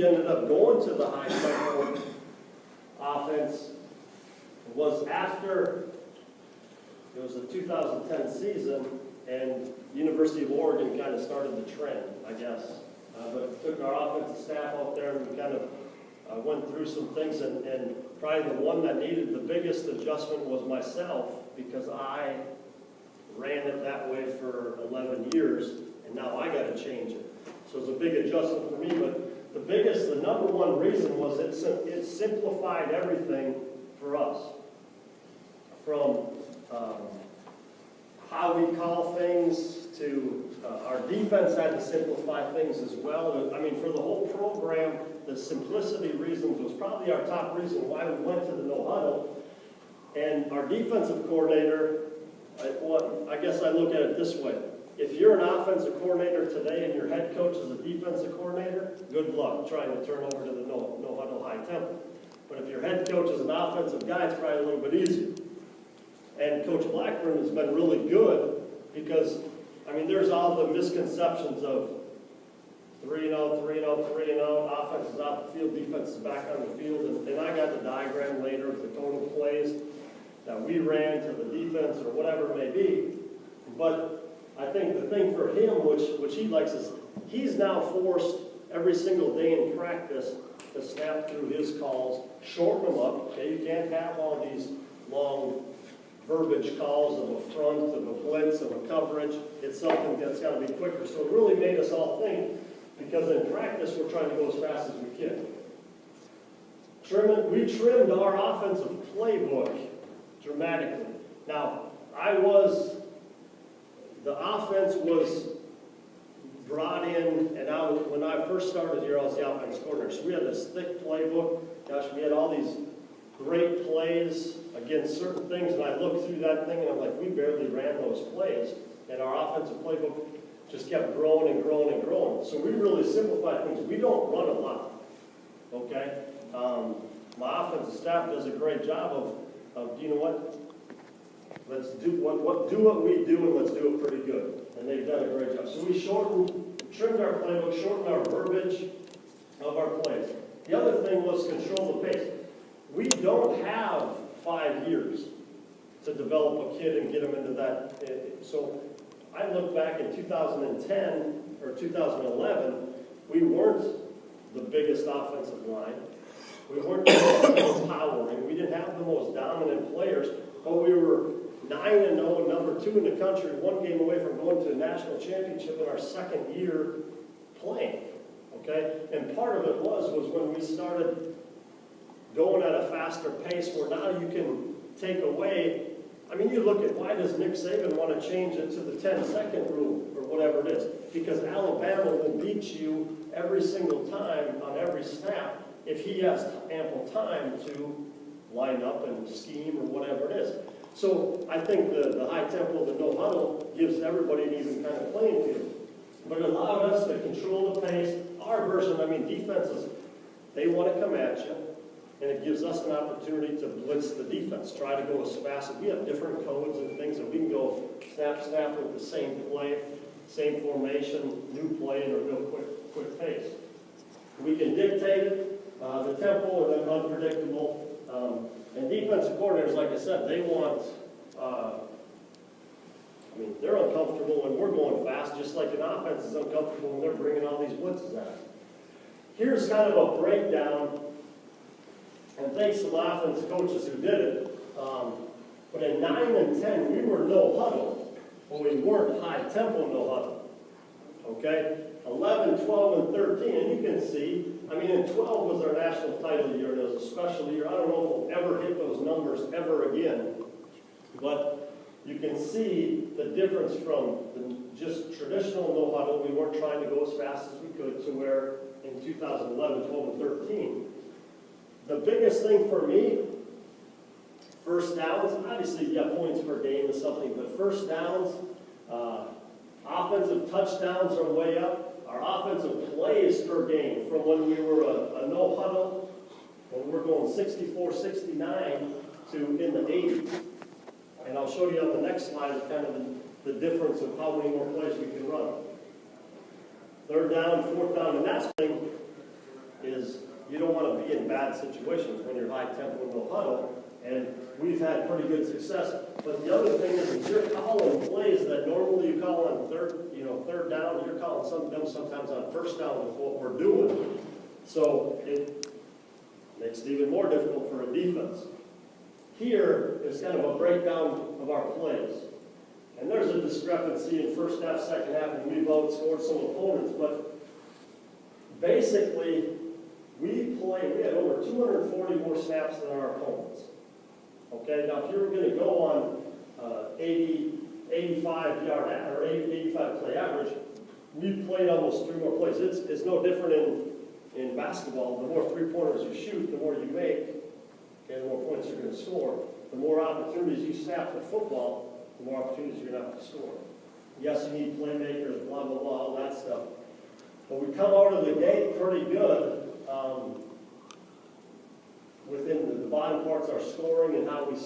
we ended up going to the high tempo offense was after it was the 2010 season, and University of Oregon kind of started the trend, I guess. But took our offensive staff out there and we kind of went through some things, and probably the one that needed the biggest adjustment was myself, because I ran it that way for 11 years, and now I got to change it. So it's a big adjustment for me, but the number one reason was it simplified everything for us. From how we call things to our defense had to simplify things as well. I mean, for the whole program, the simplicity reasons was probably our top reason why we went to the no-huddle. And our defensive coordinator, I guess I look at it this way. If you're an offensive coordinator today and your head coach is a defensive coordinator, good luck trying to turn over to the no-huddle high tempo. But if your head coach is an offensive guy, it's probably a little bit easier. And Coach Blackburn has been really good because, I mean, there's all the misconceptions of 3-0, 3-0, 3-0, offense is out the field, defense is back on the field, and I got the diagram later of the total plays that we ran to the defense or whatever it may be. But I think the thing for him, which he likes, is he's now forced every single day in practice to snap through his calls, shorten them up. Okay, you can't have all these long verbiage calls of a front, of a blitz, of a coverage. It's something that's got to be quicker. So it really made us all think, because in practice we're trying to go as fast as we can. We trimmed our offensive playbook dramatically. Now, the offense was brought in, and when I first started here, I was the offense coordinator. So we had this thick playbook. Gosh, we had all these great plays against certain things, and I looked through that thing and I'm like, we barely ran those plays, and our offensive playbook just kept growing and growing and growing. So we really simplified things. We don't run a lot, okay? My offensive staff does a great job of you know what? Let's do what we do, and let's do it pretty good. And they've done a great job. So we trimmed our playbook, shortened our verbiage of our plays. The other thing was control the pace. We don't have 5 years to develop a kid and get him into that. So I look back in 2010 or 2011, we weren't the biggest offensive line. We weren't the most powering. We didn't have the most dominant players, but we were 9-0, number 2 in the country, one game away from going to a national championship in our second year playing. Okay? And part of it was when we started going at a faster pace, where now you can take away. I mean, you look at, why does Nick Saban want to change it to the 10-second rule or whatever it is? Because Alabama will beat you every single time on every snap if he has ample time to line up and scheme or whatever it is. So I think the high tempo, the no-huddle, gives everybody an even kind of playing field. But it allowed us to control the pace. Our version, I mean, defenses, they want to come at you. And it gives us an opportunity to blitz the defense, try to go as fast as we have different codes and things that we can go snap with the same play, same formation, new play, and a real quick pace. We can dictate it, the tempo, and then unpredictable. And defensive coordinators, like I said, they want, I mean, they're uncomfortable when we're going fast, just like an offense is uncomfortable when they're bringing all these blitzes at us. Here's kind of a breakdown. And thanks to my offensive coaches who did it. But in 9 and 10, we were no-huddle, but we weren't high-tempo no-huddle. Okay? 11, 12, and 13, and you can see, I mean, in 12 was our national title year, and it was a special year. I don't know if we'll ever hit those numbers ever again, but you can see the difference from just traditional no-huddle. We weren't trying to go as fast as we could, to where in 2011, 12, and 13, the biggest thing for me, first downs, obviously you have points per game or something, but first downs, offensive touchdowns are way up. Our offensive plays per game, from when we were a no-huddle, when we're going 64, 69, to in the 80s. And I'll show you on the next slide kind of the difference of how many more plays we can run. Third down, fourth down, and that thing is bad situations when you're high tempo, no huddle, and we've had pretty good success. But the other thing is you're calling plays that normally you call on third down, you're calling some of them sometimes on first down with what we're doing. So it makes it even more difficult for a defense. Here is kind of a breakdown of our plays. And there's a discrepancy in first half, second half, and we've outscored some opponents, but basically, we had over 240 more snaps than our opponents. Okay, now if you were going to go on 85 yard or 85 play average, we played almost 3 more plays. It's no different in basketball. The more 3-pointers you shoot, the more you make, okay, the more points you're going to score. The more opportunities you snap for football, the more opportunities you're going to have to score. Yes, you need playmakers, blah, blah, blah, all that stuff. But we come out of the gate pretty good within the bottom parts, our scoring and how we,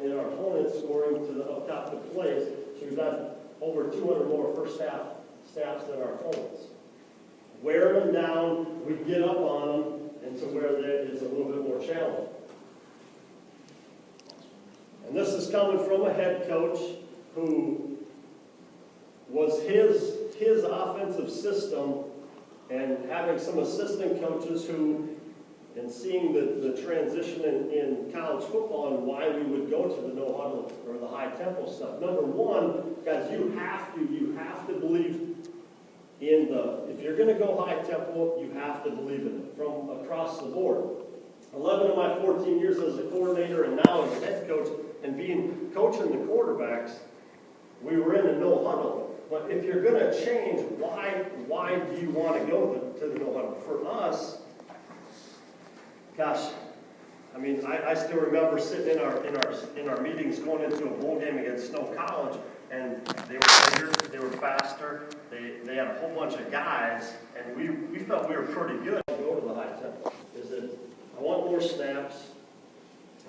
in our opponent's scoring to the up top of the plays. So we've got over 200 more first half snaps than our opponents. Wear them down, we get up on them, and so where it's a little bit more challenging. And this is coming from a head coach who was his offensive system, and having some assistant coaches who, and seeing the transition in college football and why we would go to the no-huddle or the high-tempo stuff. Number one, guys, you have to believe in if you're going to go high-tempo, you have to believe in it from across the board. 11 of my 14 years as a coordinator and now as a head coach and coaching the quarterbacks, we were in a no-huddle. But if you're going to change, why do you want to go to the no-huddle? For us, gosh, I mean, I still remember sitting in our meetings going into a bowl game against Snow College, and they were bigger, they were faster, they had a whole bunch of guys, and we felt we were pretty good to go to the high tempo. Is that I want more snaps,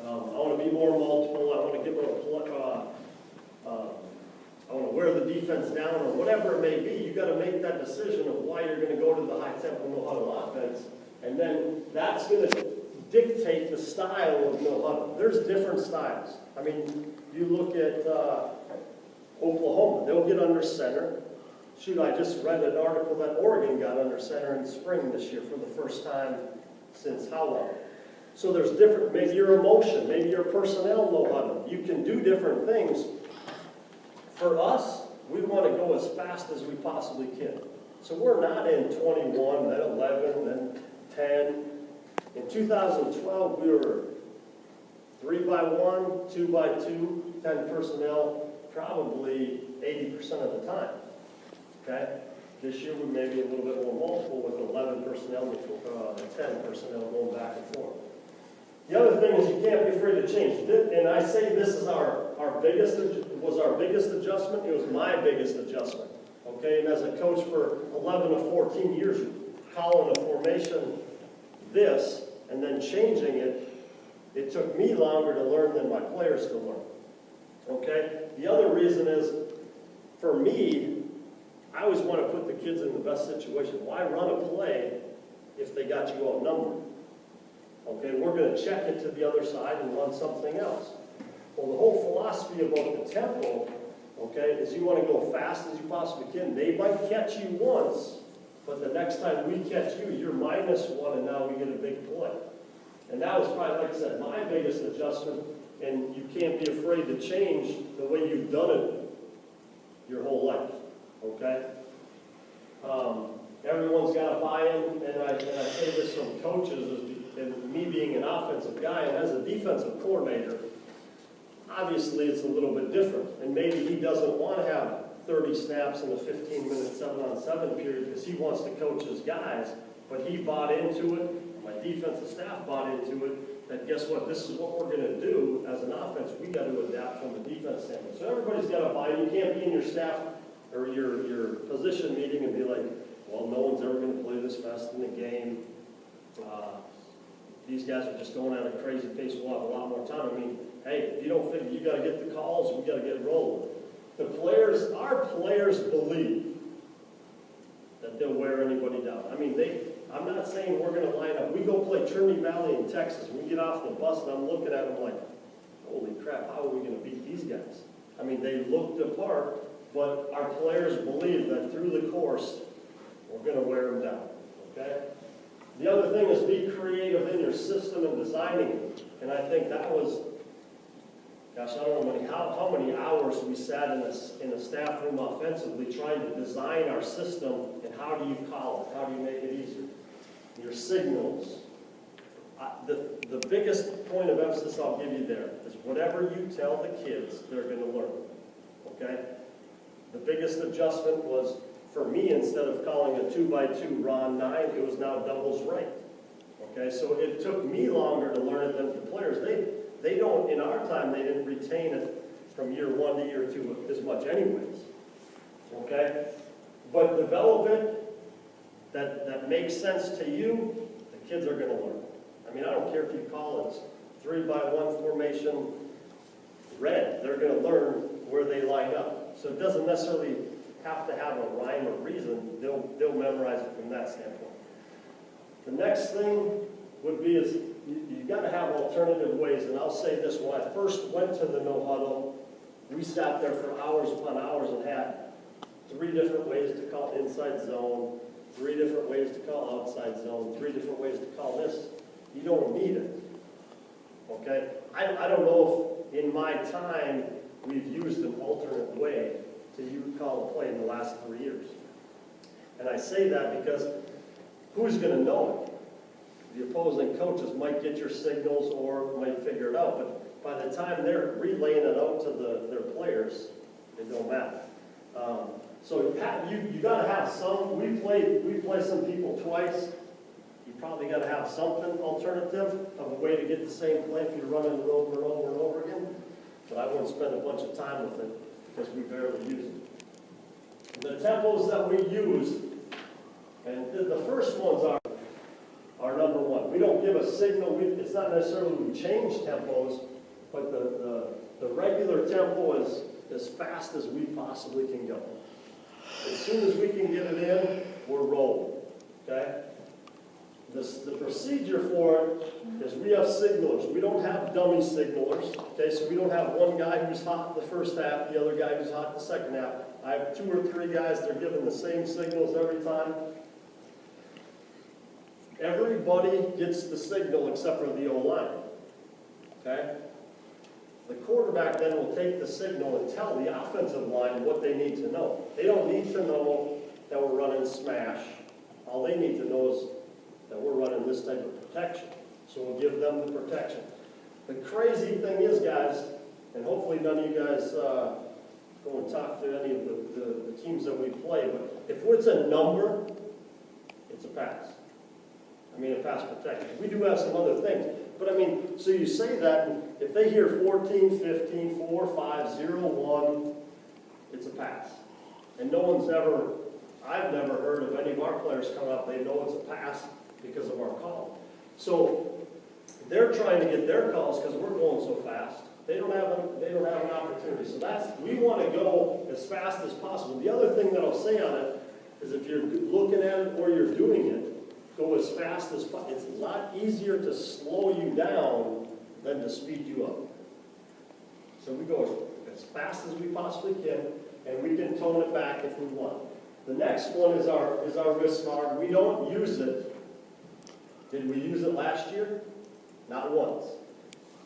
I want to be more multiple, I want to get more I want to wear the defense down, or whatever it may be. You've got to make that decision of why you're going to go to the high tempo no-huddle offense, and then that's going to dictate the style of no-huddle. There's different styles. I mean, you look at Oklahoma, they'll get under center. Shoot, I just read an article that Oregon got under center in spring this year for the first time since how long? So there's different, maybe your emotion, maybe your personnel no-huddle. You can do different things. For us, we want to go as fast as we possibly can. So we're not in 21, then 11, then 10. In 2012, we were 3-by-1, 2-by-2, 10 personnel, probably 80% of the time. Okay? This year we may be a little bit more multiple with 11 personnel and 10 personnel going back and forth. The other thing is you can't be afraid to change. And I say this is our biggest adjustment. It was my biggest adjustment. Okay, and as a coach for 11 to 14 years, calling a formation this and then changing it, it took me longer to learn than my players to learn. Okay? The other reason is, for me, I always want to put the kids in the best situation. Why run a play if they got you outnumbered? Okay, we're going to check it to the other side and run something else. Well, the whole philosophy about the tempo, okay, is you want to go fast as you possibly can. They might catch you once, but the next time we catch you, you're -1, and now we get a big play. And that was probably, like I said, my biggest adjustment, and you can't be afraid to change the way you've done it your whole life, okay? Everyone's got to buy in, and I say this from coaches, and me being an offensive guy, and as a defensive coordinator, obviously it's a little bit different. And maybe he doesn't want to have 30 snaps in a 15-minute 7-on-7 period because he wants to coach his guys, but he bought into it, my defensive staff bought into it, that guess what, this is what we're going to do as an offense. We got to adapt from the defense standpoint. So everybody's got to buy in. You can't be in your staff or your position meeting and be like, well, no one's ever going to play this fast in the game. These guys are just going at a crazy pace. We'll have a lot more time. I mean, hey, if you don't figure, you got to get the calls. We got to get rolling. Our players believe that they'll wear anybody down. I mean, I'm not saying we're going to line up. We go play Trinity Valley in Texas, we get off the bus and I'm looking at them like, holy crap, how are we going to beat these guys? I mean, they looked the part, but our players believe that through the course, we're going to wear them down, okay? The other thing is be creative in your system and designing it. And I think that was, gosh, I don't know how many hours we sat in a staff room offensively trying to design our system, and how do you call it? How do you make it easier? Your signals. The biggest point of emphasis I'll give you there is whatever you tell the kids, they're going to learn, okay? The biggest adjustment was, for me, instead of calling a 2x2 Ron 9, it was now doubles right, okay? So it took me longer to learn it than the players. They don't, in our time, they didn't retain it from year 1 to year 2 as much anyways, okay? But develop it that makes sense to you, the kids are going to learn. I mean, I don't care if you call it 3x1 formation red, they're going to learn where they line up. So it doesn't necessarily have to have a rhyme or reason, they'll memorize it from that standpoint. The next thing would be is you got to have alternative ways, and I'll say this, when I first went to the No-Huddle, we sat there for hours upon hours and had 3 different ways to call inside zone, 3 different ways to call outside zone, 3 different ways to call this. You don't need it, okay? I don't know if in my time we've used an alternate way to call a play in the last 3 years. And I say that because who's going to know it? The opposing coaches might get your signals or might figure it out, but by the time they're relaying it out to their players, it don't matter. So you got to have some. We play some people twice. You probably got to have something alternative of a way to get the same play if you're running it over and over and over again. But I won't spend a bunch of time with it because we barely use it. The tempos that we use, and the first ones are number 1. We don't give a signal. It's not necessarily we change tempos, but the regular tempo is as fast as we possibly can go. As soon as we can get it in, we're rolling, okay? The procedure for it is we have signalers. We don't have dummy signalers, okay? So we don't have one guy who's hot the first half, the other guy who's hot the second half. I have 2 or 3 guys, they're giving the same signals every time. Everybody gets the signal except for the O-line, okay? The quarterback then will take the signal and tell the offensive line what they need to know. They don't need to know that we're running smash. All they need to know is that we're running this type of protection. So we'll give them the protection. The crazy thing is, guys, and hopefully none of you guys go and talk to any of the teams that we play, but if it's a number, it's a pass. I mean, a pass protection. We do have some other things. But I mean, so you say that, and if they hear 14, 15, 4, 5, 0, 1, it's a pass. And no one's ever, I've never heard of any of our players come up, they know it's a pass because of our call. So they're trying to get their calls because we're going so fast. They don't have an opportunity. So we want to go as fast as possible. The other thing that I'll say on it is if you're looking at it or you're doing it, go as fast as possible. It's a lot easier to slow you down than to speed you up. So we go as fast as we possibly can, and we can tone it back if we want. The next one is our wrist guard. We don't use it. Did we use it last year? Not once.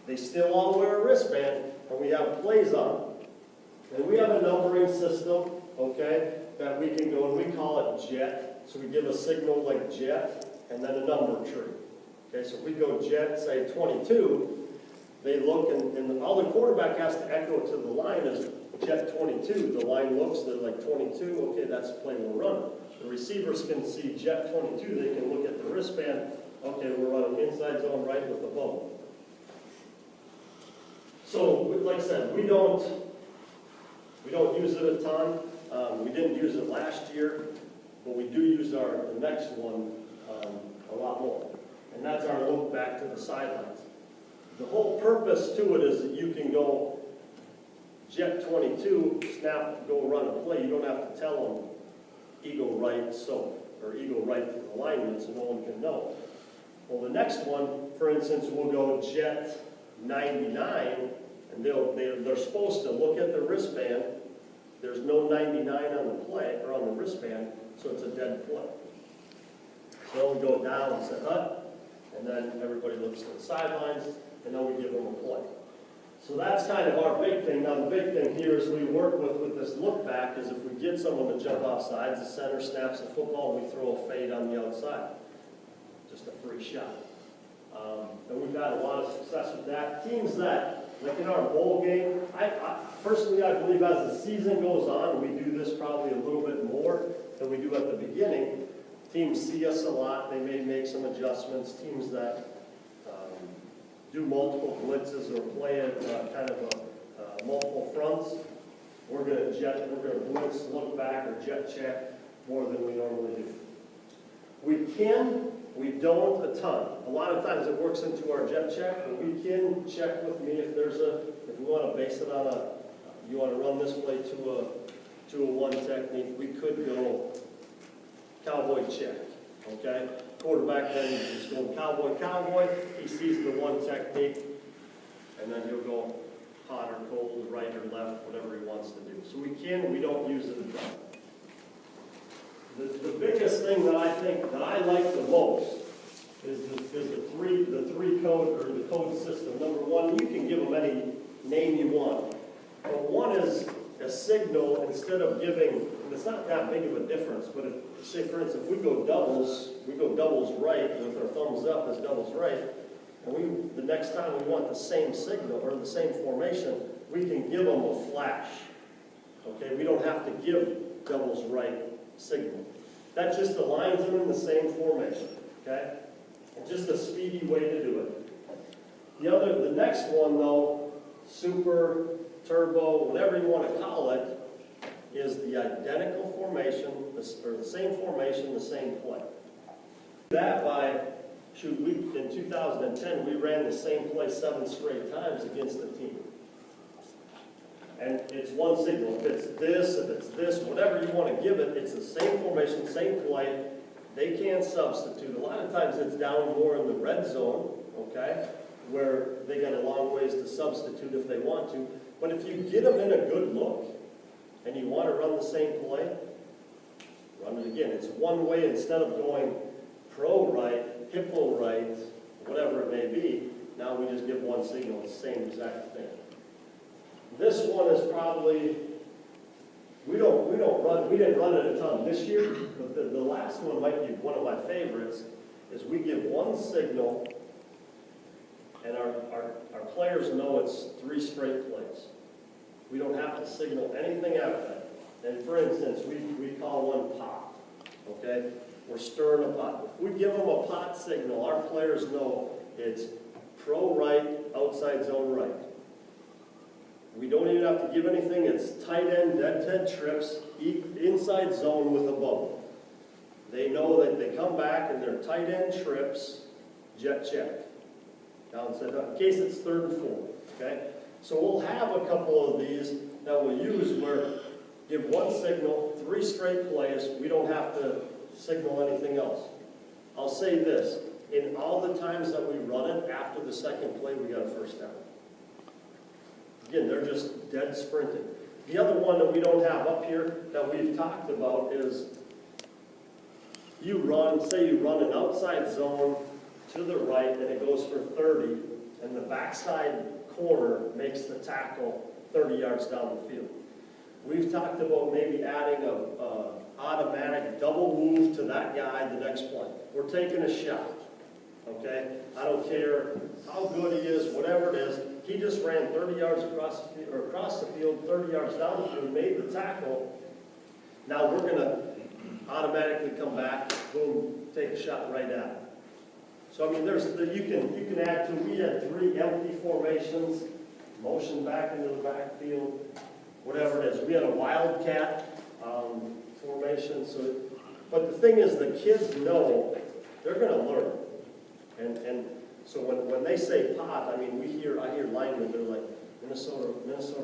They still all wear a wristband, and we have plays on them. And we have a numbering system, okay, that we can go, and we call it jet. So we give a signal like jet, and then a number tree. Okay, so if we go jet, say 22, they look, and all the quarterback has to echo to the line is jet 22. The line looks, they're like 22, okay, that's the play we're running. The receivers can see jet 22, they can look at the wristband, okay, we're running inside zone right with the ball. So, like I said, we don't use it a ton. We didn't use it last year, but we do use the next one a lot more. And that's our look back to the sidelines. The whole purpose to it is that you can go jet 22, snap, go run a play. You don't have to tell them eagle right, so, or eagle right to the lineman so no one can know. Well, the next one, for instance, will go jet 99, and they're supposed to look at the wristband. There's no 99 on the play, or on the wristband, so it's a dead play. So they'll go down and say, and then everybody looks to the sidelines, and then we give them a play. So that's kind of our big thing. Now the big thing here is we work with this look back is if we get someone to jump off sides, the center snaps the football, and we throw a fade on the outside. Just a free shot. And we've had a lot of success with that. Teams that, like in our bowl game, personally I believe as the season goes on, we do this probably a little bit more than we do at the beginning. Teams see us a lot, they may make some adjustments. Teams that do multiple blitzes or play at kind of multiple fronts, we're going to blitz, look back, or jet check more than we normally do. We don't a ton. A lot of times it works into our jet check, but we can check with me if we want to base it on you want to run this play to a one technique, we could go cowboy check, okay? Quarterback then is going cowboy, he sees the one technique, and then he'll go hot or cold, right or left, whatever he wants to do. So we don't use it a ton. The biggest thing that I think that I like the most is the three code, or the code system. Number one, you can give them any name you want. But one is a signal instead of giving, and it's not that big of a difference, but if, say for instance, if we go doubles right with our thumbs up as doubles right, and the next time we want the same signal or the same formation, we can give them a flash. Okay, we don't have to give doubles right signal. That just aligns them in the same formation, okay? And just a speedy way to do it. The next one though, super, turbo, whatever you want to call it, is the identical formation, or the same formation, the same play. That in 2010, we ran the same play 7 straight times against the team. And it's one signal. If it's this, whatever you want to give it, it's the same formation, same play. They can't substitute. A lot of times it's down more in the red zone, okay, where they got a long ways to substitute if they want to. But if you get them in a good look, and you want to run the same play, run it again. It's one way instead of going pro right, hippo right, whatever it may be. Now we just give one signal. It's the same exact thing. This one is probably, we didn't run it a ton this year, but the last one might be one of my favorites, is we give one signal, and our players know it's 3 straight plays. We don't have to signal anything after that. And for instance, we call one pot, okay? We're stirring a pot. If we give them a pot signal, our players know it's pro right, outside zone right. We don't even have to give anything. It's tight end, dead trips, inside zone with a bubble. They know that they come back and they're tight end trips, jet check. Downside up, in case it's 3rd and 4, okay? So we'll have a couple of these that we'll use where give one signal, 3 straight plays. We don't have to signal anything else. I'll say this, in all the times that we run it, after the second play, we got a first down. Again, they're just dead sprinting. The other one that we don't have up here that we've talked about is say you run an outside zone to the right and it goes for 30, and the backside corner makes the tackle 30 yards down the field. We've talked about maybe adding a automatic double move to that guy the next play. We're taking a shot, okay? I don't care how good he is, whatever it is. He just ran 30 yards across the field, 30 yards down the field, made the tackle. Now we're going to automatically come back, boom, take a shot right at him. So I mean, you can add to. We had 3 empty formations, motion back into the backfield, whatever it is. We had a wildcat formation. So, but the thing is, the kids know they're going to learn, and so when they say pot, I mean, I hear linemen, they're like, Minnesota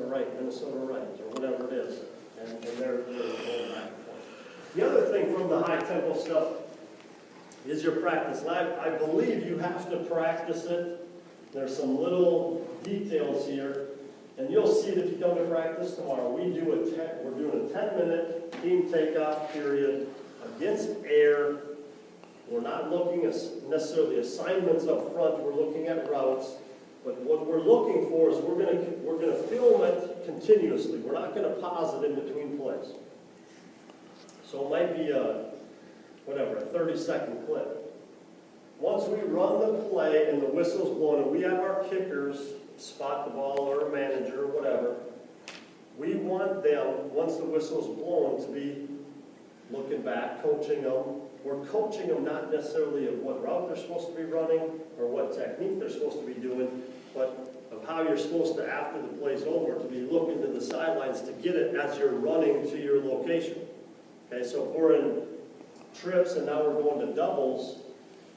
right, or whatever it is. And they're going back and forth. The other thing from the high tempo stuff, is your practice. And I believe you have to practice it. There's some little details here. And you'll see that if you come to practice tomorrow, we're doing a 10-minute team takeoff period against air. We're not looking at necessarily assignments up front. We're looking at routes. But what we're looking for is we're going to film it continuously. We're not going to pause it in between plays. So it might be a 30-second clip. Once we run the play and the whistle's blowing and we have our kickers spot the ball or a manager or whatever, we want them, once the whistle's blown, to be looking back, coaching them. We're coaching them not necessarily of what route they're supposed to be running or what technique they're supposed to be doing, but of how you're supposed to, after the play's over, to be looking to the sidelines to get it as you're running to your location. Okay, so if we're in trips and now we're going to doubles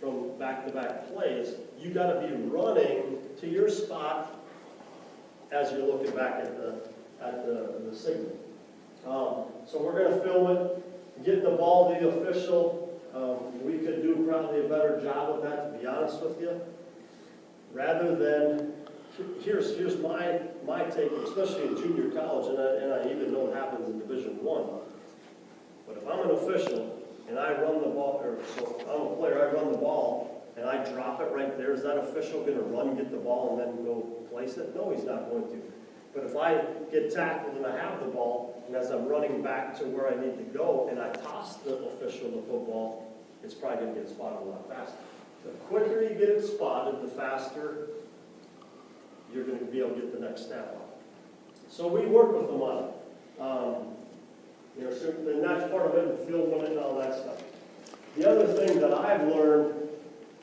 from back-to-back plays, you got to be running to your spot as you're looking back at the signal. So we're going to film it, get the ball to the official. We could do probably a better job of that, to be honest with you. Rather than, here's my take, especially in junior college, and I even know it happens in Division I. But if I'm an official and I run the ball, so I'm a player, I run the ball, and I drop it right there, is that official going to run, get the ball, and then go place it? No, he's not going to. But if I get tackled and I have the ball, and as I'm running back to where I need to go, and I toss the official the football, it's probably going to get spotted a lot faster. The quicker you get it spotted, the faster you're going to be able to get the next snap on. So we work with them on it. And that's part of it, and filming it and all that stuff. The other thing that I've learned,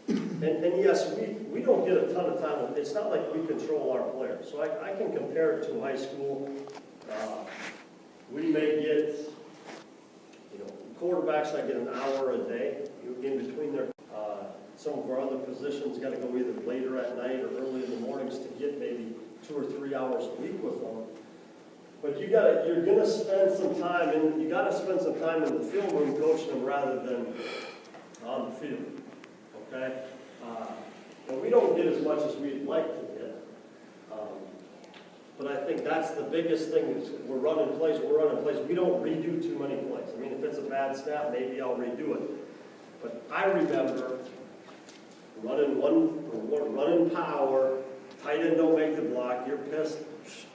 and yes, we don't get a ton of time with it. It's not like we control our players. So I can compare it to high school. We may get, quarterbacks, I get an hour a day in between their, some of our other positions got to go either later at night or early in the mornings to get maybe 2 or 3 hours a week with them. But you're gonna spend some time in, you gotta spend some time in the film room coaching them rather than on the field. Okay? And we don't get as much as we'd like to get. But I think that's the biggest thing is we're running plays. We don't redo too many plays. I mean, if it's a bad snap, maybe I'll redo it. But I remember running power, tight end don't make the block, you're pissed,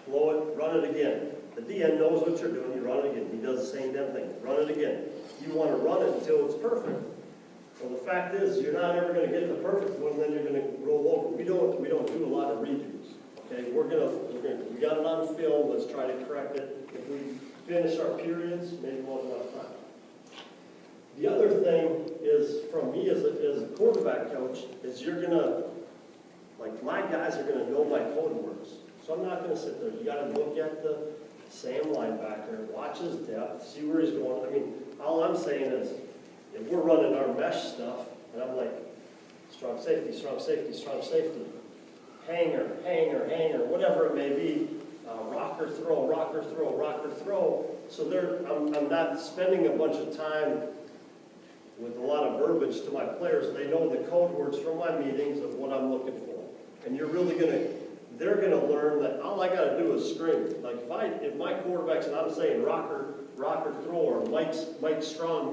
blow it, run it again. The DN knows what you're doing, you run it again. He does the same damn thing, run it again. You want to run it until it's perfect. Well, the fact is, you're not ever going to get the perfect one, then you're going to roll over. We don't do a lot of redos. Okay, we got it on film, let's try to correct it. If we finish our periods, maybe we'll have enough time. The other thing is, from me as a quarterback coach, is you're going to, like my guys are going to know my code words. So I'm not going to sit there. You got to look at the Sam linebacker, watch his depth, see where he's going. I mean, all I'm saying is, if we're running our mesh stuff, and I'm like, strong safety, strong safety, strong safety, hanger, hanger, hanger, whatever it may be, rocker throw, rocker throw, rocker throw. So I'm not spending a bunch of time with a lot of verbiage to my players. They know the code words from my meetings of what I'm looking for. And you're really they're going to learn that all I got to do is scream. Like if my quarterback's and I'm saying rocker throw or Mike strong,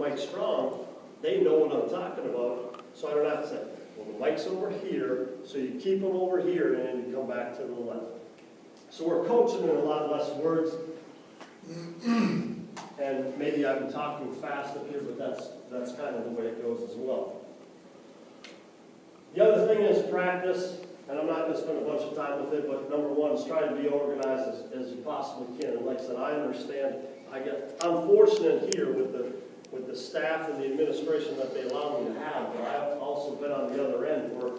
they know what I'm talking about. So I don't have to say, well, the Mike's over here, so you keep them over here and then you come back to the left. So we're coaching in a lot less words. And maybe I'm talking fast up here, but that's kind of the way it goes as well. The other thing is practice. And I'm not going to spend a bunch of time with it, but number one is try to be organized as you possibly can. And like I said, I understand. I'm fortunate here with the staff and the administration that they allow me to have, but I've also been on the other end where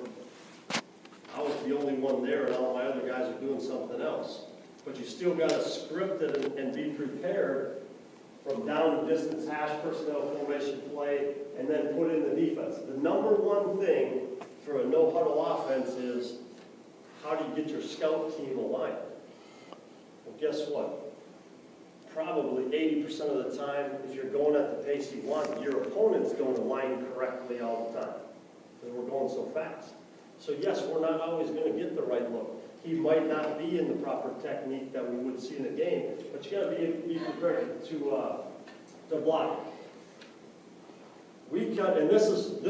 I was the only one there and all my other guys are doing something else. But you still got to script it and be prepared from down and distance hash personnel formation play and then put in the defense. The number one thing for a no-huddle offense is how do you get your scout team aligned? Well, guess what? probably 80% of the time, if you're going at the pace you want, your opponent's going to line correctly all the time. Because we're going so fast. So yes, we're not always going to get the right look. He might not be in the proper technique that we would see in a game, but you got to be prepared to block. We cut, and this was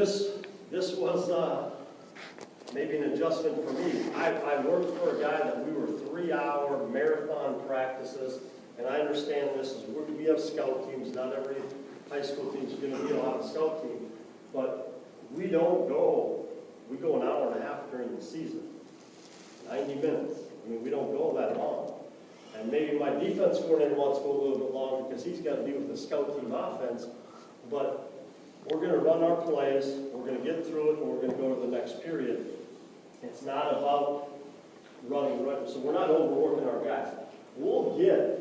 maybe an adjustment for me. I worked for a guy that we were 3-hour marathon practices, and I understand this is we have scout teams. Not every high school team is going to be a lot of scout team, but we don't go. We go an hour and a half during the season, 90 minutes. I mean, we don't go that long. And maybe my defense coordinator wants to go a little bit longer because he's got to deal with the scout team offense. But we're going to run our plays, we're going to get through it, and we're going to go to the next period. It's not about running, so we're not overworking our guys. We'll get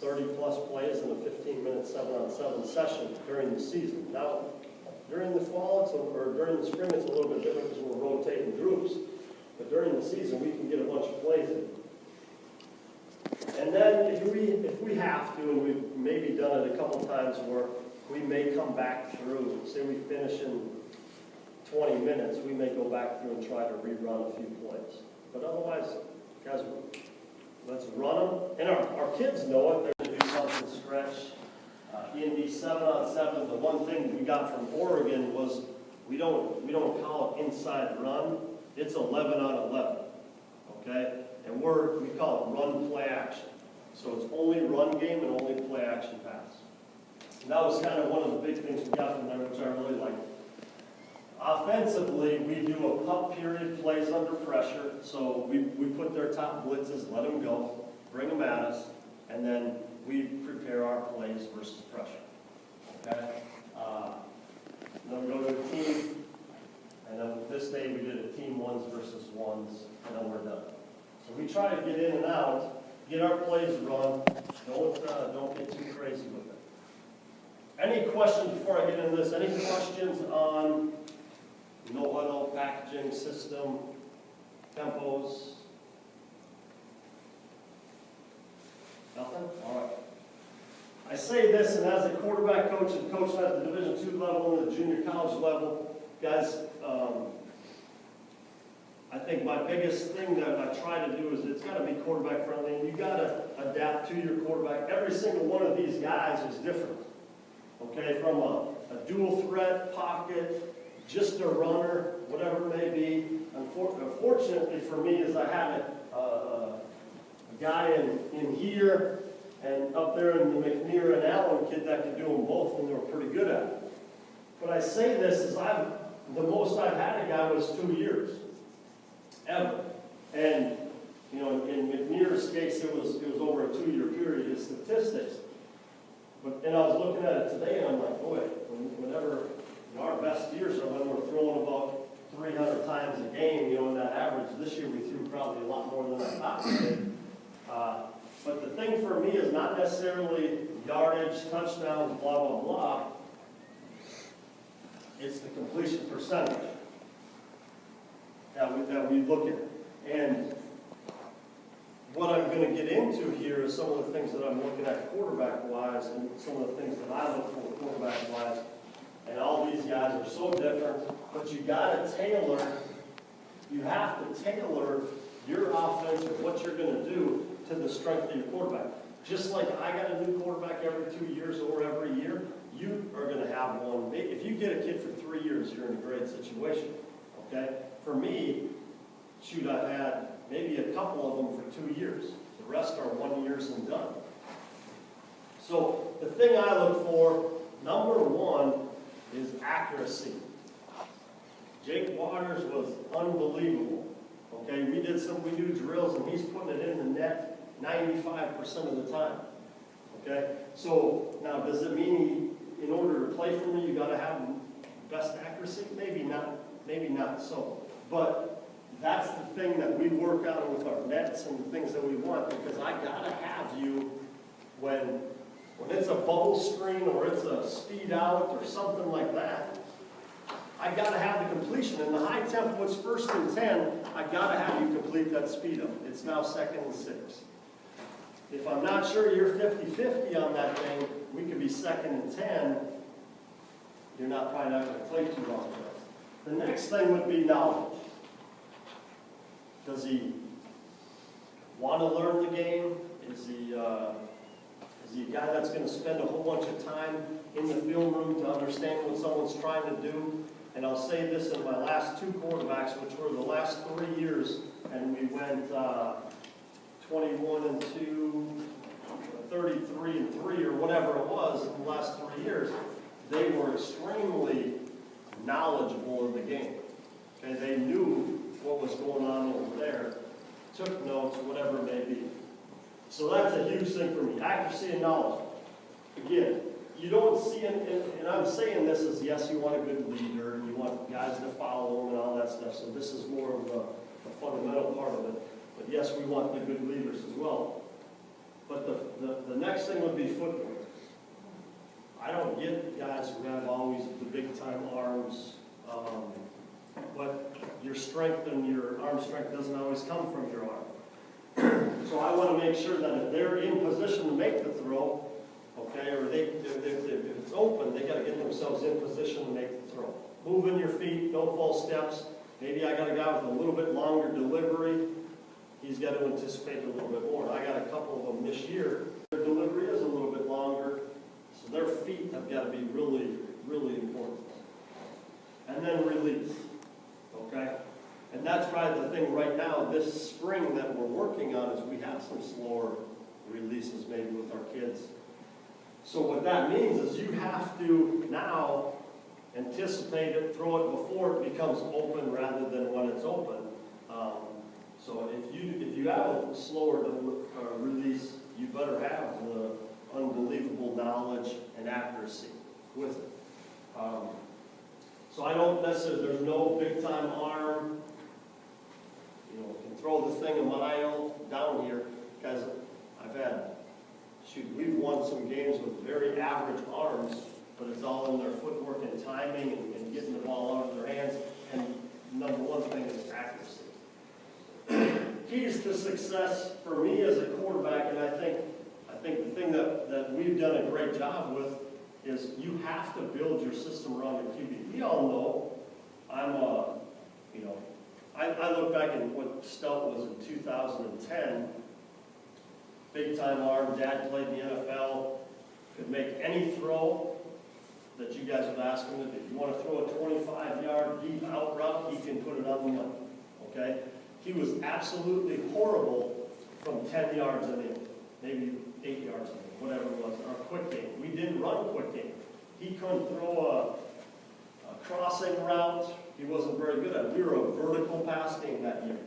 30-plus plays in a 15-minute 7-on-7 session during the season. Now, during the fall, or during the spring, it's a little bit different because we're rotating groups. But during the season, we can get a bunch of plays in. And then if we have to, and we've maybe done it a couple times where we may come back through, say we finish in 20 minutes, we may go back through and try to rerun a few plays. But otherwise, guys, let's run them. And our kids know it. They're going to do something stretch. In the 7-on-7, the one thing we got from Oregon was we don't call it inside run. It's 11-on-11, okay? And we call it run, play, action. So it's only run game and only play, action, pass. And that was kind of one of the big things we got from there, which I really liked. Offensively, we do a pup period, plays under pressure. So we put their top blitzes, let them go, bring them at us, and then we prepare our plays versus pressure. Okay? Then we go to a team, and then this day we did a team ones versus ones, and then we're done. So we try to get in and out, get our plays run. Don't get too crazy with it. Any questions before I get into this? Any questions on no-huddle, packaging, system, tempos? Nothing? All right. I say this, and as a quarterback coach and coaching at the Division II level and the junior college level, guys, I think my biggest thing that I try to do is it's got to be quarterback friendly, and you got to adapt to your quarterback. Every single one of these guys is different. Okay, from a dual threat pocket, just a runner, whatever it may be. Unfortunately for me, is I had a guy in here and up there in the McNear and Allen kid that could do them both, and they were pretty good at it. But I say this is the most I've had a guy was 2 years, ever. And you know, in McNear's case, it was over a 2-year period. His statistics. And I was looking at it today, and I'm like, boy, whenever our best years are when we're throwing about 300 times a game, you know, in that average. This year we threw probably a lot more than I thought we did. But the thing for me is not necessarily yardage, touchdowns, blah, blah, blah. It's the completion percentage that we look at. And what I'm going to get into here is some of the things that I'm looking at quarterback-wise and some of the things that I look for quarterback-wise. And all these guys are so different, but you got to tailor, you have to tailor your offense or what you're going to do to the strength of your quarterback. Just like I got a new quarterback every 2 years or every year, you are going to have one. If you get a kid for 3 years, you're in a great situation. Okay? For me, shoot, I've had maybe a couple of them for 2 years. The rest are 1 year and done. So the thing I look for, number one, is accuracy. Jake Waters was unbelievable. Okay, we do drills and he's putting it in the net 95% of the time. Okay, so now does it mean in order to play for me you got to have best accuracy? Maybe not so. But that's the thing that we work on with our nets and the things that we want, because I got to have you when it's a bubble screen or it's a speed out or something like that, I got to have the completion. In the high tempo, it's 1st and 10. I got to have you complete that speed up. It's now 2nd and 6. If I'm not sure you're 50-50 on that thing, we could be 2nd and 10. You're probably not going to play too long with it. The next thing would be knowledge. Does he want to learn the game? Is he a guy that's going to spend a whole bunch of time in the film room to understand what someone's trying to do? And I'll say this in my last 2 quarterbacks, which were the last 3 years, and we went 21-2, 33-3, or whatever it was in the last 3 years. They were extremely knowledgeable of the game. Okay, they knew what was going on over there, took notes, whatever it may be. So that's a huge thing for me. Accuracy and knowledge. Again, you don't see it, and I'm saying this as, yes, you want a good leader, and you want guys to follow them and all that stuff, so this is more of a fundamental part of it. But yes, we want the good leaders as well. But the next thing would be footwork. I don't get guys who have always the big-time arms, but your strength and your arm strength doesn't always come from your arm. So I want to make sure that if they're in position to make the throw, okay, or if it's open, they got to get themselves in position to make the throw. Moving your feet, no false steps. Maybe I got a guy with a little bit longer delivery. He's got to anticipate a little bit more. I got a couple of them this year. Their delivery is a little bit longer, so their feet have got to be really, really important. And then release, okay? And that's probably the thing right now, this spring that we're working on, is we have some slower releases maybe with our kids. So what that means is you have to now anticipate it, throw it before it becomes open rather than when it's open. So if you have a slower release, you better have the unbelievable knowledge and accuracy with it. So I don't necessarily, there's no big time arm, you know, can throw the thing a mile down here. Guys, we've won some games with very average arms, but it's all in their footwork and timing and getting the ball out of their hands. And number one thing is accuracy. Keys to success for me as a quarterback, and I think the thing that we've done a great job with is you have to build your system around your QB. We all know I look back at what Stout was in 2010. Big time arm, dad played in the NFL, could make any throw that you guys would ask him to do. You want to throw a 25-yard deep out route, he can put it on the money. Okay? He was absolutely horrible from 10 yards in in, maybe 8 yards in, whatever it was, our quick game. We didn't run quick game. He couldn't throw a crossing route. He wasn't very good at it. We were a vertical pass game that year.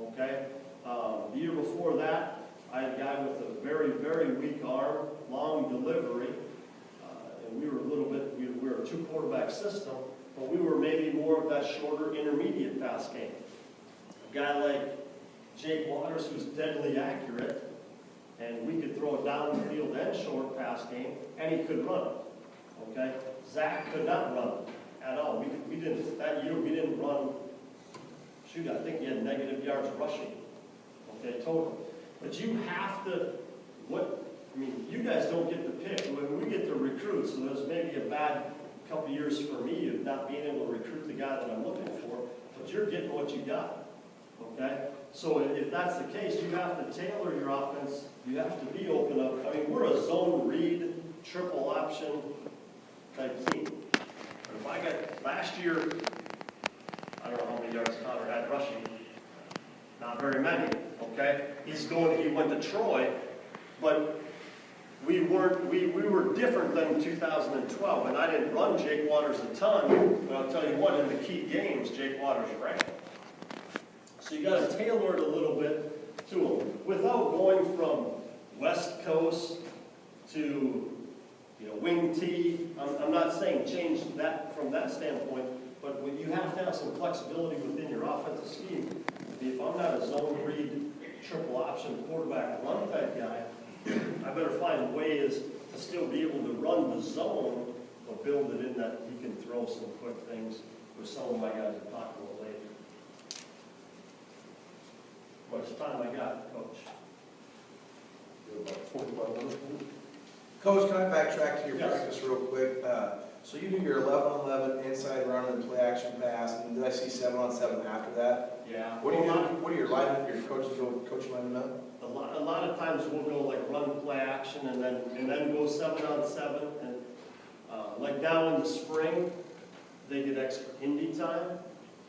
Okay? The year before that, I had a guy with a very, very weak arm, long delivery, and we were a little bit, we were a 2-quarterback system, but we were maybe more of that shorter intermediate pass game. A guy like Jake Waters, who's deadly accurate, and we could throw it down the field and short pass game, and he could run. Okay? Zach could not run at all. We didn't, that year we didn't run, shoot, I think he had negative yards rushing. Okay, total. But you have to, you guys don't get to pick. When we get to recruit, so there's maybe a bad couple of years for me of not being able to recruit the guy that I'm looking for, but you're getting what you got, okay? So if that's the case, you have to tailor your offense. You have to be open up. I mean, we're a zone read, triple option type team. If I got, last year, I don't know how many yards Connor had rushing, not very many. Okay, he went to Troy, but we were different than 2012, and I didn't run Jake Waters a ton, but I'll tell you what, in the key games, Jake Waters ran. So you got to tailor it a little bit to him, without going from West Coast to wing T. I'm not saying change that from that standpoint, but you have to have some flexibility within your offensive scheme. If I'm not a zone read, triple option quarterback run type guy, I better find ways to still be able to run the zone, but build it in that he can throw some quick things, which some of my guys will talk about later. How much time I got, Coach? about 45 minutes. Coach, can I backtrack to your Yes. practice real quick? So you do your 11-on-11 inside run and play action pass, and did I see 7-on-7 after that? Yeah. What do your coaches go coaching linemen up? A lot of times we'll go like run, play action, and then go 7-on-7. And like now in the spring, they get extra indie time,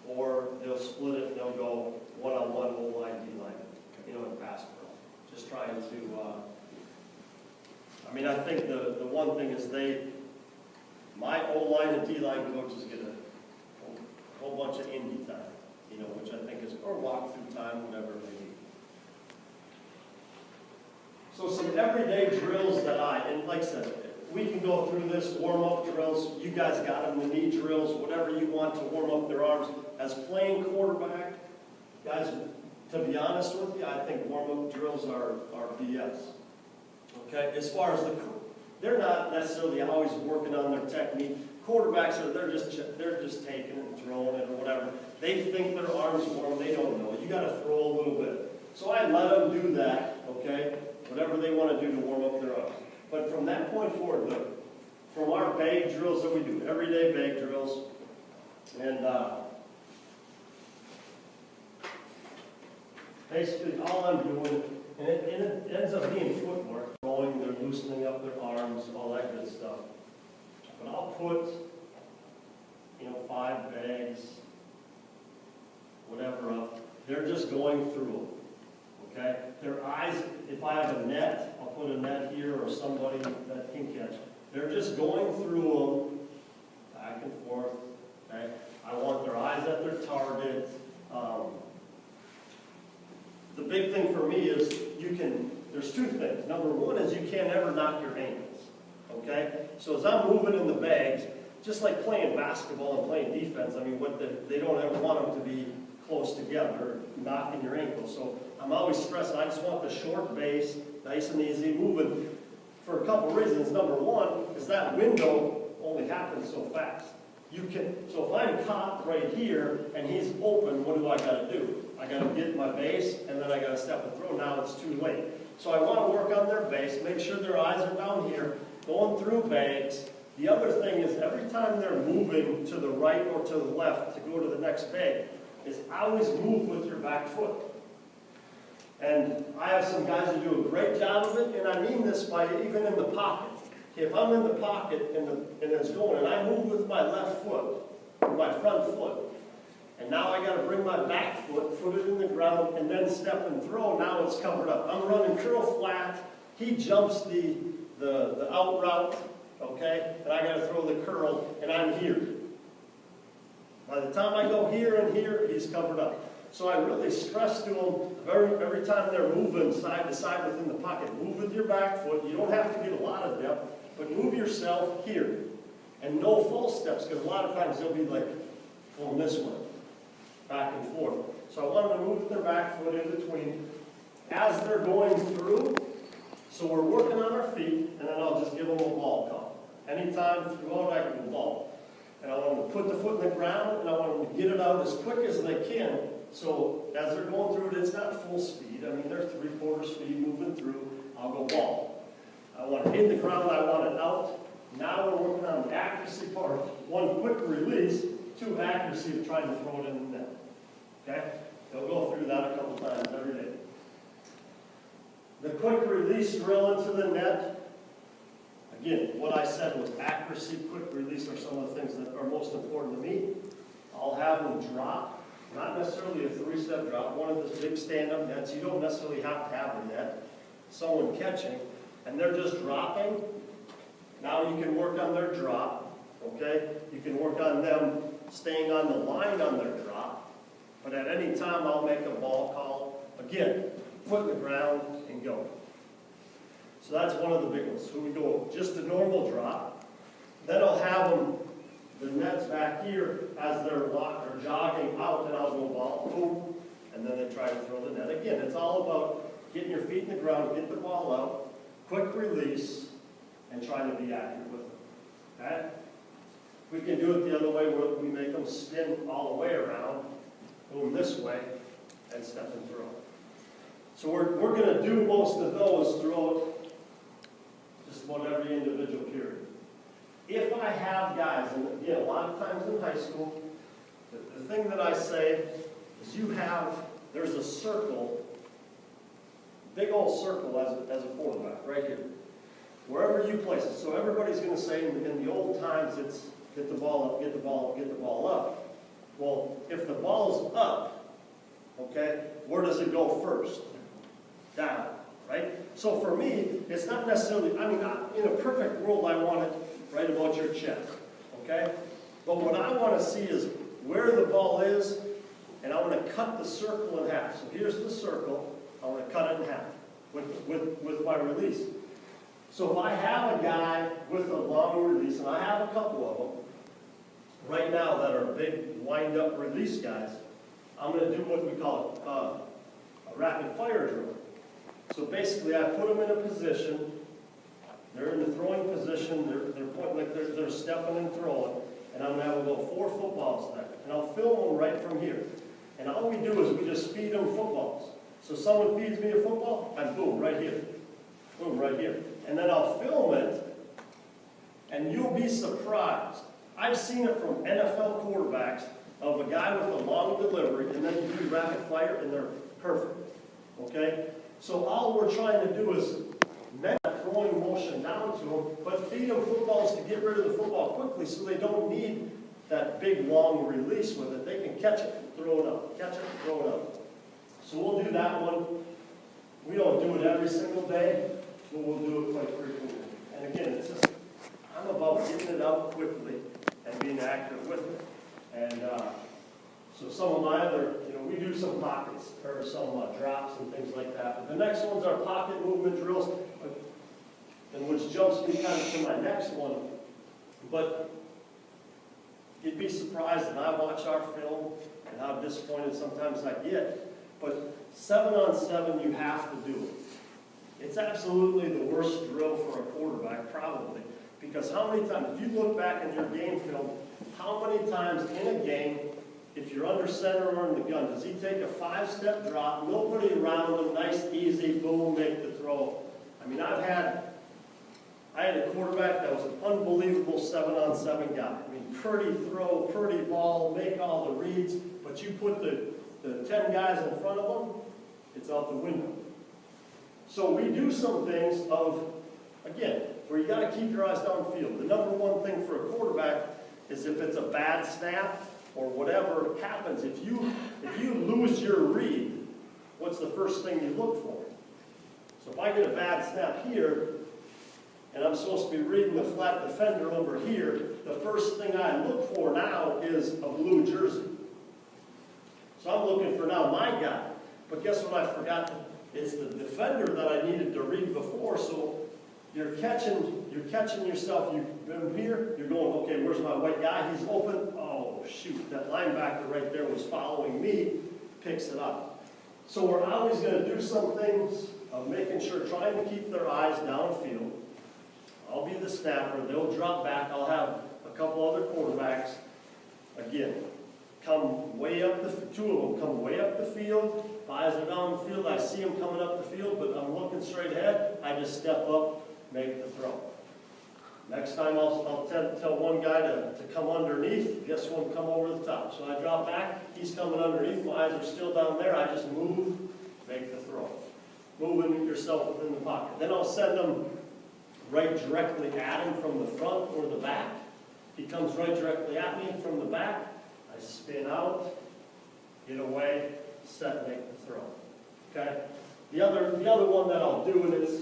or they'll split it and they'll go 1-on-1 O-line, D-line, you know, in pass pro. Just trying to. I mean, I think the one thing is my O-line and D-line coaches get a whole bunch of indie time, you know, which I think is, or walk-through time, whatever it may be. So some everyday drills and like I said, we can go through this, warm-up drills. You guys got them, the knee drills, whatever you want to warm up their arms. As playing quarterback, guys, to be honest with you, I think warm-up drills are BS. Okay, as far as they're not necessarily always working on their technique. Quarterbacks they're just taking it and throwing it or whatever. They think their arms warm. They don't know. You got to throw a little bit. So I let them do that. Okay, whatever they want to do to warm up their arms. But from that point forward, from our bag drills that we do, everyday bag drills, and basically all I'm doing, and it ends up being footwork, throwing, they're loosening up their arms, all that good stuff. But I'll put, 5 bags, whatever up. They're just going through them. Okay? Their eyes, if I have a net, I'll put a net here or somebody that can catch. They're just going through them, back and forth. Okay? I want their eyes at their target. The big thing for me is there's 2 things. Number 1 is you can't ever knock your ankles. Okay? So as I'm moving in the bags, just like playing basketball and playing defense, I mean, they don't ever want them to be close together, knocking your ankles. So I'm always stressing, I just want the short base, nice and easy, moving for a couple reasons. Number 1 is that window only happens so fast. So if I'm caught right here and he's open, what do I got to do? I got to get my base and then I got to step and throw. Now it's too late. So I want to work on their base, make sure their eyes are down here, going through bags. The other thing is every time they're moving to the right or to the left to go to the next bag, is always move with your back foot. And I have some guys that do a great job of it, and I mean this by even in the pocket. Okay, if I'm in the pocket and it's going, and I move with my left foot, or my front foot, and now I got to bring my back foot, put it in the ground, and then step and throw, now it's covered up. I'm running curl flat, he jumps the out route, okay, and I got to throw the curl, and I'm here. By the time I go here and here, he's covered up. So I really stress to them every time they're moving side to side within the pocket, move with your back foot. You don't have to get a lot of depth, but move yourself here. And no false steps, because a lot of times they'll be like going this way, back and forth. So I want them to move with their back foot in between as they're going through. So we're working on our feet, and then I'll just give them a ball call. Anytime throughout, I give them a ball. And I want them to put the foot in the ground, and I want them to get it out as quick as they can. So as they're going through it, it's not full speed. I mean, they're 3/4 speed moving through. I'll go ball. I want it in the ground. I want it out. Now we're working on the accuracy part. 1, quick release. 2, accuracy of trying to throw it in the net. Okay? They'll go through that a couple times every day. The quick release drill into the net. Again, what I said was accuracy, quick release are some of the things that are most important to me. I'll have them drop, not necessarily a 3-step drop, one of those big stand-up nets. You don't necessarily have to have a net. Someone catching, and they're just dropping. Now you can work on their drop, okay? You can work on them staying on the line on their drop. But at any time, I'll make a ball call. Again, foot in the ground and go. So that's one of the big ones. So we go just a normal drop. Then I'll have them, the net's back here as they're locked or jogging out, and I'll go ball, boom, and then they try to throw the net. Again, it's all about getting your feet in the ground, get the ball out, quick release, and trying to be accurate with it. Okay? We can do it the other way where we make them spin all the way around, boom this way, and step and throw. So we're going to do most of those throughout just about every individual period. If I have guys, and again, a lot of times in high school, the thing that I say is there's a circle, big old circle as a quarterback, right here. Wherever you place it. So everybody's going to say in the old times it's get the ball up, get the ball up, get the ball up. Well, if the ball's up, okay, where does it go first? Down, right? So for me, it's not necessarily, in a perfect world, I want it right about your chest, okay? But what I want to see is where the ball is, and I want to cut the circle in half. So here's the circle, I want to cut it in half with my release. So if I have a guy with a long release, and I have a couple of them right now that are big wind-up release guys, I'm going to do what we call a rapid fire drill. So basically I put them in a position, they're in the throwing position, they're pointing like they're stepping and throwing, and I'm going to have them go 4 footballs there. And I'll film them right from here. And all we do is we just feed them footballs. So someone feeds me a football, I'm boom, right here. Boom, right here. And then I'll film it, and you'll be surprised. I've seen it from NFL quarterbacks of a guy with a long delivery, and then you do rapid fire, and they're perfect. Okay? So all we're trying to do is make that throwing motion down to them, but feed them footballs to get rid of the football quickly so they don't need that big long release with it. They can catch it and throw it up. Catch it and throw it up. So we'll do that one. We don't do it every single day, but we'll do it quite frequently. And again, it's just, I'm about getting it out quickly and being accurate with it. And so some of my other, we do some pockets or some drops and things like that. But the next ones are pocket movement drills, and which jumps me kind of to my next one. But you'd be surprised, and I watch our film and how disappointed sometimes I get. But 7-on-7, you have to do it. It's absolutely the worst drill for a quarterback, probably. Because how many times, if you look back in your game film, how many times in a game, if you're under center or in the gun, does he take a 5-step drop, nobody around him, nice, easy, boom, make the throw? I had a quarterback that was an unbelievable 7-on-7 guy. Pretty throw, pretty ball, make all the reads, but you put the 10 guys in front of them, it's out the window. So we do some things of, again, where you got to keep your eyes downfield. The number one thing for a quarterback is if it's a bad snap or whatever happens, if you lose your read, what's the first thing you look for? So if I get a bad snap here, and I'm supposed to be reading the flat defender over here, the first thing I look for now is a blue jersey. So I'm looking for now my guy. But guess what I forgot? It's the defender that I needed to read before. So you're catching yourself. You've been here, you're going, okay, where's my white guy? He's open. Oh, shoot, that linebacker right there was following me, picks it up. So we're always going to do some things of making sure, trying to keep their eyes downfield. I'll be the snapper. They'll drop back. I'll have a couple other quarterbacks, again, come way up two of them come way up the field. Eyes are down the field. I see them coming up the field, but I'm looking straight ahead. I just step up, make the throw. Next time I'll tell one guy to come underneath. Guess one come over the top. So I drop back. He's coming underneath. My eyes are still down there. I just move, make the throw. Moving yourself within the pocket. Then I'll send them right directly at him from the front or the back. He comes right directly at me from the back. I spin out, get away, set, make the throw. Okay? The other one that I'll do, and it's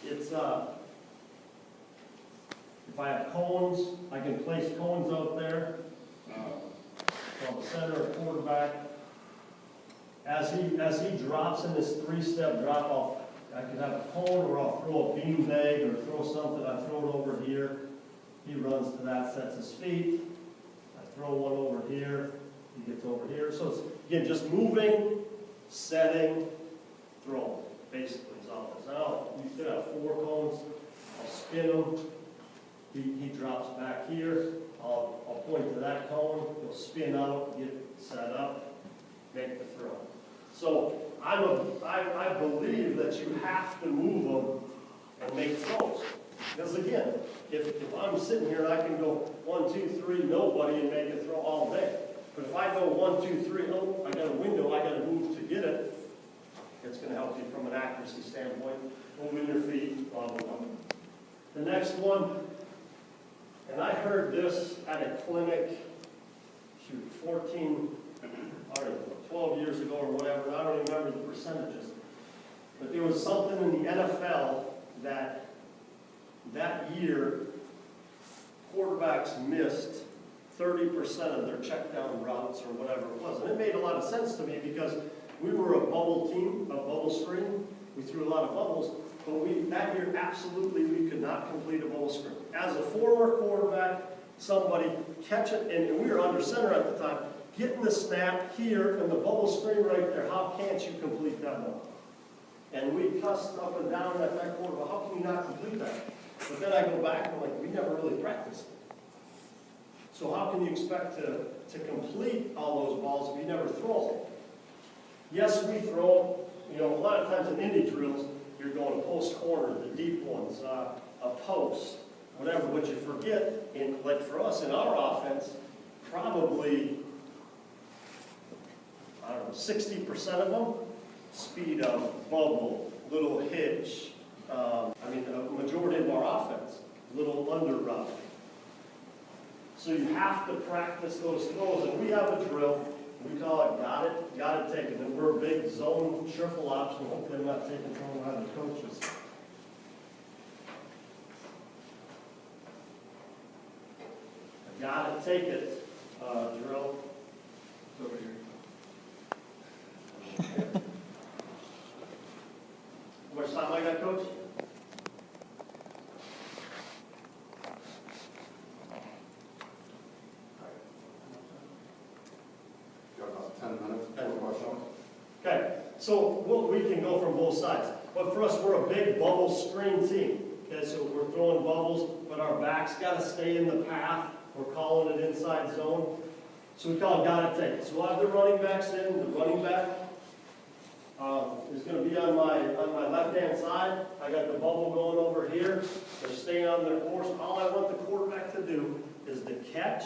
if I have cones, I can place cones out there from the center or quarterback. As he drops in this 3-step drop off, I can have a cone, or I'll throw a bean bag or throw something. I throw it over here. He runs to that, sets his feet. I throw one over here. He gets over here. So it's, again, just moving, setting, throwing, basically is all it is. Now, you still have 4 cones. I'll spin him. He drops back here. I'll point to that cone. He'll spin out, get set up, make the throw. So I believe that you have to move them and make throws. Because again, if I'm sitting here and I can go 1, 2, 3, nobody, and make a throw all day. But if I go 1, 2, 3, oh, I got a window, I got to move to get it, it's going to help you from an accuracy standpoint, moving your feet, blah, blah, blah. The next one, and I heard this at a clinic, 14, or 12 years ago or whatever, I don't remember the percentages, but there was something in the NFL that year, quarterbacks missed 30% of their check down routes or whatever it was. And it made a lot of sense to me because we were a bubble team, a bubble screen. We threw a lot of bubbles, but that year absolutely we could not complete a bubble screen. As a former quarterback, somebody catch it, and we were under center at the time, getting the snap here and the bubble screen right there, how can't you complete that ball? And we cussed up and down at that quarter, well, how can you not complete that? But then I go back and I'm like, we never really practiced. So how can you expect to complete all those balls if you never throw them? Yes, we throw, a lot of times in indie drills, you're going post corner, the deep ones, a post, whatever, but you forget, like for us in our offense, probably, 60% of them, speed up, bubble, little hitch, a majority of our offense, little under route. So you have to practice those throws, and we have a drill. We call it got it, take it. And we're a big zone triple option. Hopefully I'm not taking from one of the coaches. Got it, take it drill. It's over here. How much time I got, Coach? Got about 10 minutes. Okay, so we can go from both sides. But for us, we're a big bubble screen team. Okay, so we're throwing bubbles, but our backs got to stay in the path. We're calling it inside zone. So we call it got to take it. So we'll have the running backs in. The running back is going to be on my left-hand side. I got the bubble going over here. They're staying on their course. All I want the quarterback to do is to catch,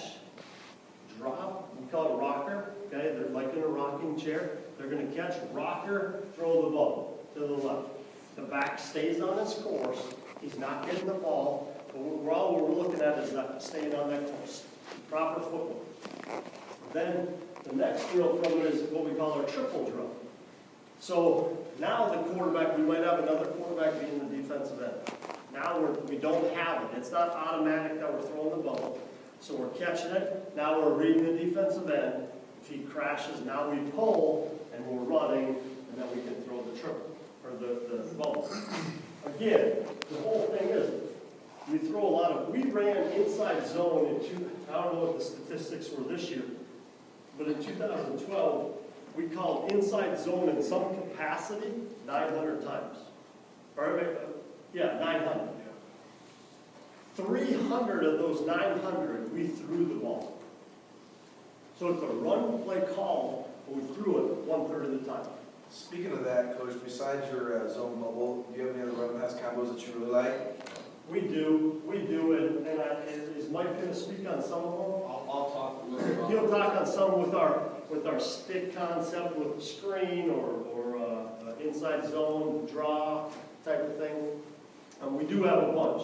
drop, we call it a rocker. Okay, they're like in a rocking chair. They're going to catch, rocker, throw the ball to the left. The back stays on his course. He's not getting the ball. But all we're looking at is that staying on that course. Proper footwork. Then the next drill from it is what we call our triple drill. So now the quarterback, we might have another quarterback being the defensive end. Now we don't have it. It's not automatic that we're throwing the ball. So we're catching it. Now we're reading the defensive end. If he crashes, now we pull and we're running, and then we can throw the triple or the ball. Again, the whole thing is we throw a lot of. We ran inside zone I don't know what the statistics were this year, but in 2012 we called inside zone in some capacity 900 times. Yeah, 900. 300 of those 900 we threw the ball. So it's a run play call, but we threw it 1/3 of the time. Speaking of that, Coach, besides your zone bubble, do you have any other run pass combos that you really like? We do, and is Mike going to speak on some of them? I'll talk a little about. He'll talk on some with our stick concept with the screen or inside zone draw type of thing. We do have a bunch,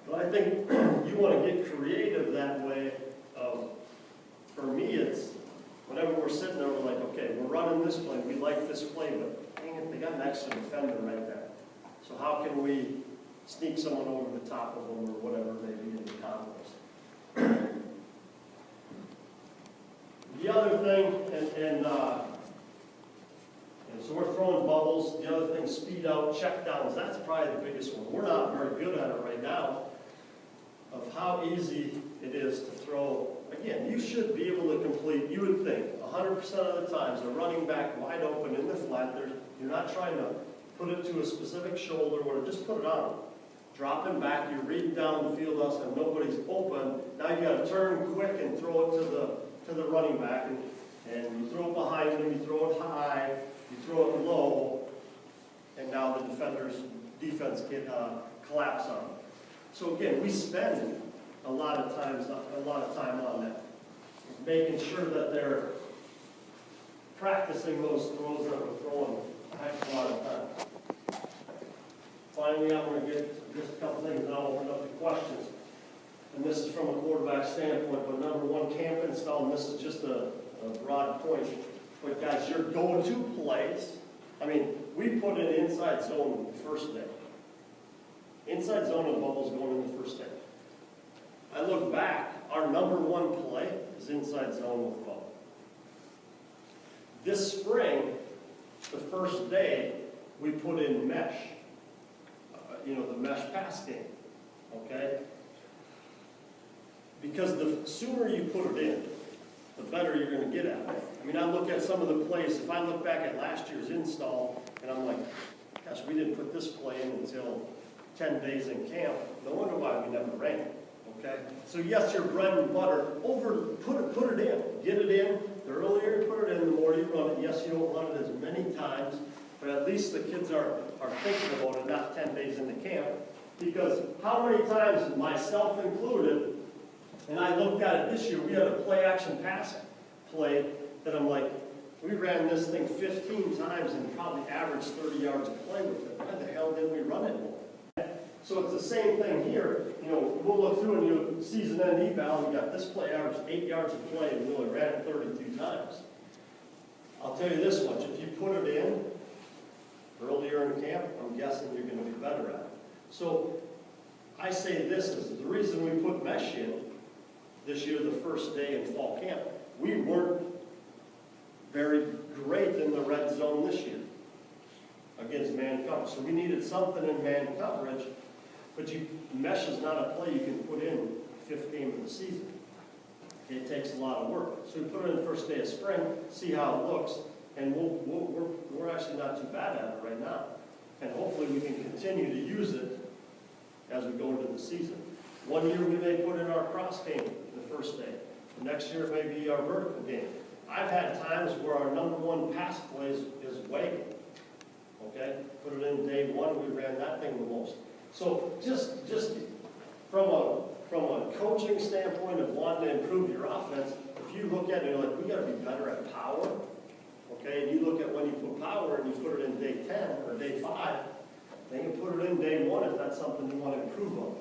but I think you want to get creative that way. For me, it's whenever we're sitting there, we're like, okay, we're running this play, we like this play, but dang it, they got an extra defender right there. So how can we sneak someone over the top of them or whatever it may be in the combos? The other thing, so we're throwing bubbles. The other thing, speed out, check downs. That's probably the biggest one. We're not very good at it right now, of how easy it is to throw. Again, you should be able to complete, you would think, 100% of the times, a running back wide open in the flat. You're not trying to put it to a specific shoulder or just put it on. Drop him back, you're reading down the field us and nobody's open. Now you got to turn quick and throw it to the running back, and you throw it behind him, you throw it high, you get collapse on. So again, we spend a lot of time on that, making sure that they're practicing those throws that we're throwing a heck of a lot of time. Finally, I'm going to get just a couple things and I'll open up to questions. And this is from a quarterback standpoint, but number one, camp install, and this is just a broad point. But guys, your go-to plays, I mean, we put in inside zone the first day. Inside zone and bubbles going in the first day. I look back, our number one play is inside zone with bubble. This spring, the first day, we put in mesh. The mesh pass game, okay? Because the sooner you put it in, the better you're going to get at it. I mean, I look at some of the plays, if I look back at last year's install, and I'm like, gosh, we didn't put this play in until 10 days in camp. No wonder why we never ran it, okay? So yes, your bread and butter, put it in. Get it in. The earlier you put it in, the more you run it. Yes, you don't run it as many times, but at least the kids are thinking about it, not 10 days into camp. Because how many times, myself included, and I looked at it this year, we had a play-action pass play that I'm like, we ran this thing 15 times and probably averaged 30 yards of play with it. Why the hell didn't we run it more? So it's the same thing here. We'll look through and you season-end eval, we got this play averaged 8 yards of play and we only ran it 32 times. I'll tell you this much, if you put it in earlier in camp, I'm guessing you're going to be better at it. So I say this is the reason we put mesh in this year, the first day in fall camp. We weren't very great in the red zone this year against man coverage. So we needed something in man coverage, but mesh is not a play you can put in 5th game of the season. It takes a lot of work. So we put it in the first day of spring, see how it looks, and we're actually not too bad at it right now. And hopefully we can continue to use it as we go into the season. One year we may put in our cross game the first day. The next year it may be our vertical game. I've had times where our number one pass play is wagon. Okay? Put it in day one, we ran that thing the most. So just from a coaching standpoint of wanting to improve your offense, if you look at it, you're like, we got to be better at power. Okay? And you look at when you put power and you put it in day 10 or day 5, then you put it in day 1 if that's something you want to improve on.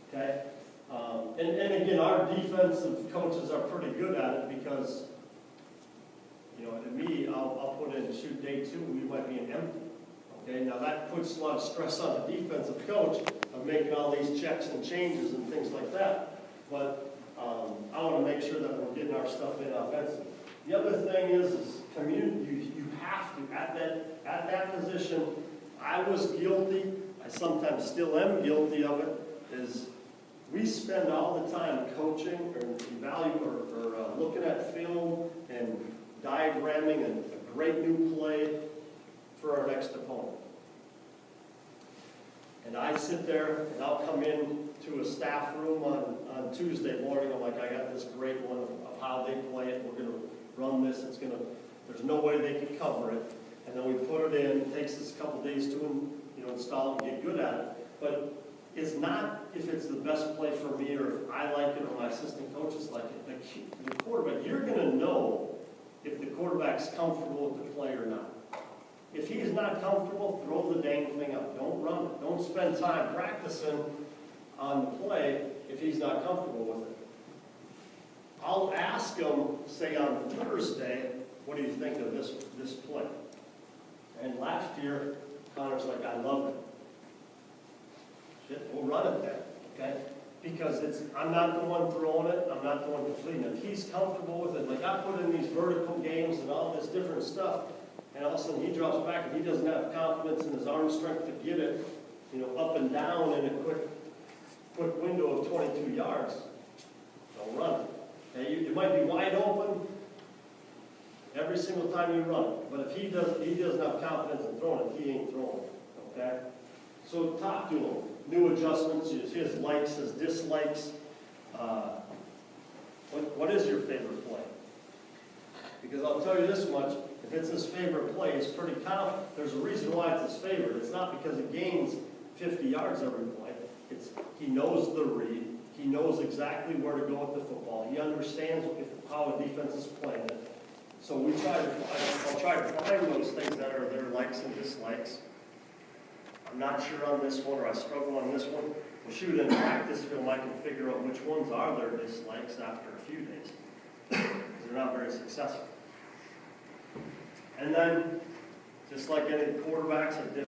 Okay? And again, our defensive coaches are pretty good at it because, to me, I'll put in day 2, we might be in empty. Okay? Now that puts a lot of stress on the defensive coach of making all these checks and changes and things like that. But I want to make sure that we're getting our stuff in offensively. The other thing is community. You have to, at that position, I was guilty, I sometimes still am guilty of it, is we spend all the time coaching or looking at film and diagramming a great new play for our next opponent. And I sit there and I'll come in to a staff room on Tuesday morning. I'm like, I got this great one of how they play it. We're going to run this. There's no way they can cover it. And then we put it in. It takes us a couple days to install and get good at it. But it's not if it's the best play for me or if I like it or my assistant coaches like it. The quarterback, you're going to know if the quarterback's comfortable with the play or not. If he is not comfortable, throw the dang thing up. Don't run it. Don't spend time practicing on the play if he's not comfortable with it. I'll ask him, say on Thursday, what do you think of this play? And last year, Connor's like, I love it. Shit, we'll run it then, okay? Because I'm not the one throwing it, I'm not the one completing it. If he's comfortable with it, like I put in these vertical games and all this different stuff, and all of a sudden he drops back and he doesn't have confidence in his arm strength to get it, up and down in a quick window of 22 yards, don't run it. Okay? You might be wide open every single time you run it, but if he doesn't have confidence in throwing it, he ain't throwing it, okay? So talk to him. New adjustments, his likes, his dislikes. What is your favorite play? Because I'll tell you this much, if it's his favorite play, it's pretty common. There's a reason why it's his favorite. It's not because it gains 50 yards every play. He knows the read. He knows exactly where to go with the football. He understands how a defense is playing it. So I'll try to find those things that are their likes and dislikes. I'm not sure on this one, or I struggle on this one. Well, shoot, in practice film, I can figure out which ones are their dislikes after a few days. Because they're not very successful. And then, just like any quarterbacks,